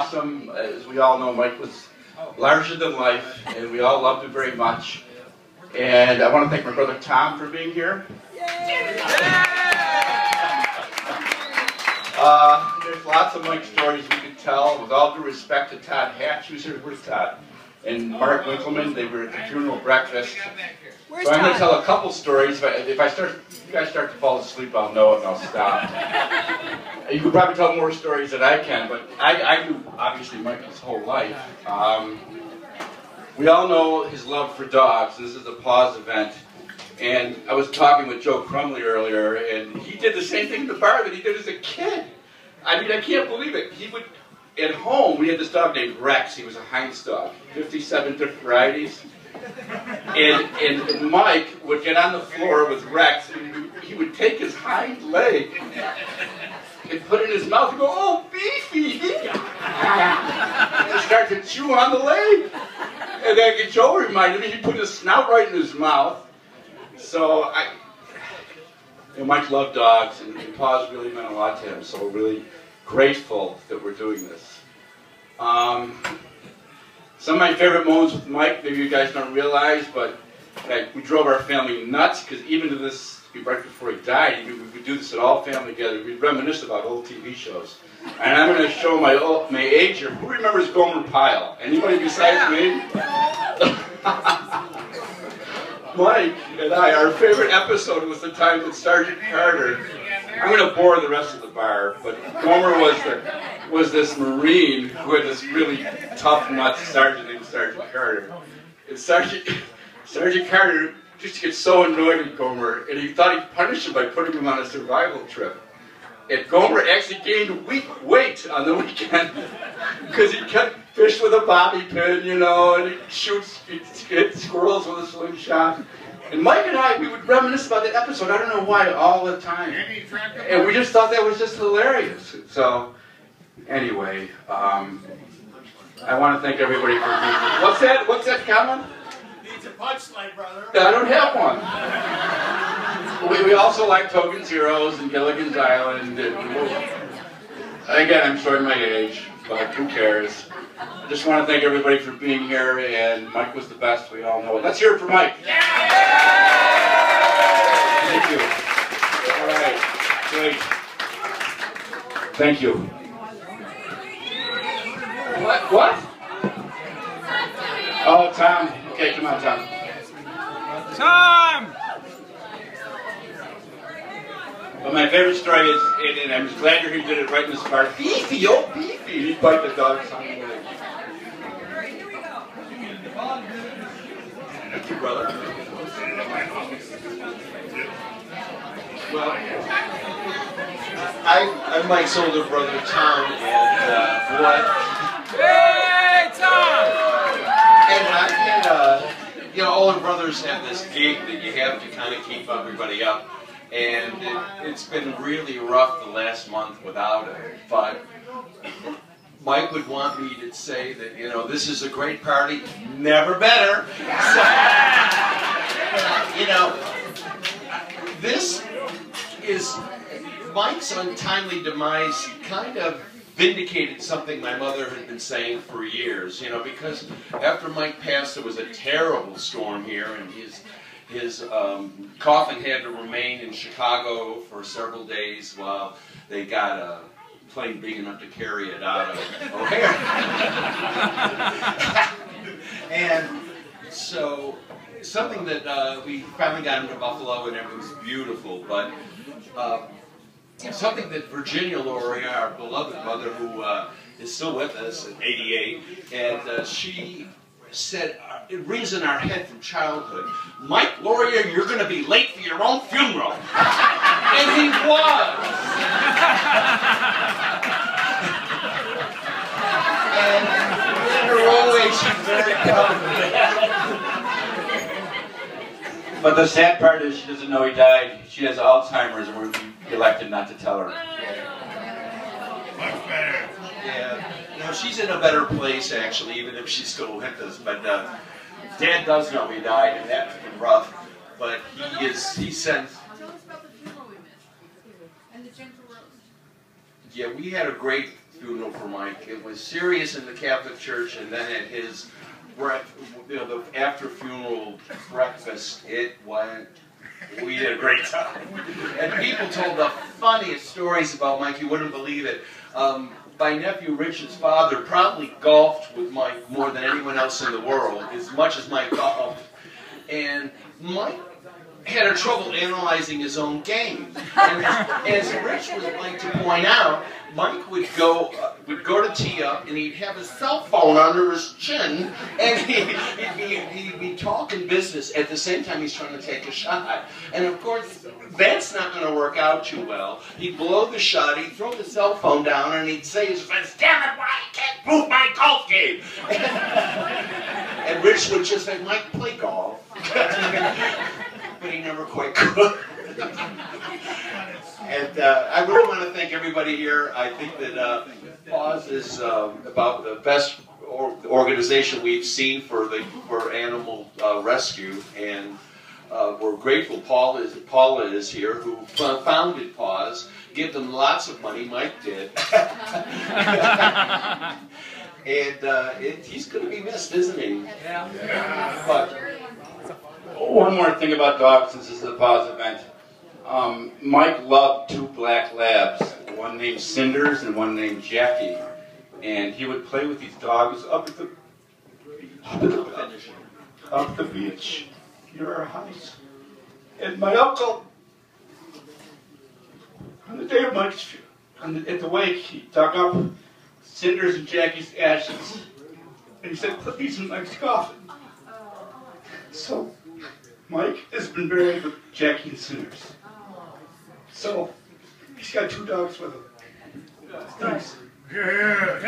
awesome. As we all know, Mike was larger than life, and we all loved him very much. And I want to thank my brother Tom for being here. There's lots of Mike stories we could tell. With all due respect to Todd Hatch, who's here, where's Todd? And Mark Winkleman, they were at the funeral breakfast. So I'm going to tell a couple stories. If you guys start to fall asleep, I'll know it and I'll stop. You could probably tell more stories than I can, but I knew, obviously, Mike his whole life. We all know his love for dogs. This is a Paws event. And I was talking with Joe Crumley earlier, and he did the same thing at the bar that he did as a kid. I mean, I can't believe it. He would, at home, we had this dog named Rex. He was a Heinz dog, 57 different varieties. And Mike would get on the floor with Rex, and he would take his hind leg and put it in his mouth and go, "Oh, beefy!" And start to chew on the leg. And then Joe reminded me, he put his snout right in his mouth. So Mike loved dogs, and Paws really meant a lot to him. So we're really grateful that we're doing this. Some of my favorite moments with Mike, maybe you guys don't realize, but we drove our family nuts, because even to this, right before he died, we would do this at all family together. We'd reminisce about old TV shows. And I'm going to show my age here. Who remembers Gomer Pyle? Anybody besides me? Mike and I, our favorite episode was the time that Sergeant Carter, I'm going to bore the rest of the bar, but Gomer was this Marine who had this really tough nut sergeant named Sergeant Carter. And Sergeant Carter used to get so annoyed with Gomer, and he thought he'd punish him by putting him on a survival trip. And Gomer actually gained weight on the weekend because he kept fish with a bobby pin, you know, and he'd hit squirrels with a slingshot. And Mike and I, we would reminisce about that episode, I don't know why, all the time. And we just thought that was just hilarious. So, anyway, I want to thank everybody for being here. What's that comment? Needs a punchline, brother. I don't have one. We also like Token's Heroes and Gilligan's Island. And again, I'm showing my age, but who cares? I just want to thank everybody for being here, and Mike was the best, we all know it. Let's hear it for Mike. Yeah! Thank you. All right, great. Thank you. What? Oh, Tom. Okay, come on, Tom. Tom! But my favorite story is, and I'm glad you're here, you did it right in this part. Beefy, oh Beefy! He'd bite the dog's tongue away. Here we go. Thank you, brother. Well, I'm Mike's older brother, Tom, and Hey, Tom! you know, older brothers have this gig that you have to kind of keep everybody up. And it's been really rough the last month without it. But Mike would want me to say that, you know, this is a great party, never better. So, you know, this is Mike's untimely demise kind of vindicated something my mother had been saying for years, you know, because after Mike passed, there was a terrible storm here, and his coffin had to remain in Chicago for several days while they got a plane big enough to carry it out of O'Hare. And so, something that we finally got him to Buffalo, and it was beautiful, but something that Virginia Lauria, our beloved mother, who is still with us at 88, and she said, it rings in our head from childhood, Mike Lauria, you're going to be late for your own funeral. And he was. And in her own way, she's very proud of it. But the sad part is she doesn't know he died. She has Alzheimer's, and we elected not to tell her. Much better. Yeah. No, she's in a better place, actually, even if she's still with us. But Dad does know he died, and that's been rough. But he sent... Tell us about the funeral we missed. And the gentle rose. Yeah, we had a great funeral for Mike. It was serious in the Catholic Church, and then at his the after funeral breakfast, we had a great time. And people told the funniest stories about Mike, you wouldn't believe it. My nephew Rich's father probably golfed with Mike more than anyone else in the world, as much as Mike golfed. And Mike had a trouble analyzing his own game. And as Rich would like to point out, Mike would go to tee up, and he'd have his cell phone under his chin, and he'd be talking business at the same time he's trying to take a shot. And of course, that's not going to work out too well. He'd blow the shot, he'd throw the cell phone down, and he'd say to his friends, "Damn it, why I can't prove my golf game?" And Rich would just say, "Mike, play golf." But he never quite could. And I really want to thank everybody here. I think that PAWS is about the best organization we've seen for animal rescue, and we're grateful Paula is here, who founded PAWS. Give them lots of money. Mike did. And he's going to be missed, isn't he? Yeah. But one more thing about dogs, since this is a PAWS event. Mike loved 2 black labs, one named Cinders and one named Jackie. And he would play with these dogs up at the beach near our house. And my uncle, on the day of Mike's funeral, at the wake, he dug up Cinders and Jackie's ashes. And he said, "Put these in Mike's coffin." So Mike has been buried with Jackie and Cinders. So he's got 2 dogs with him. Thanks. Yeah.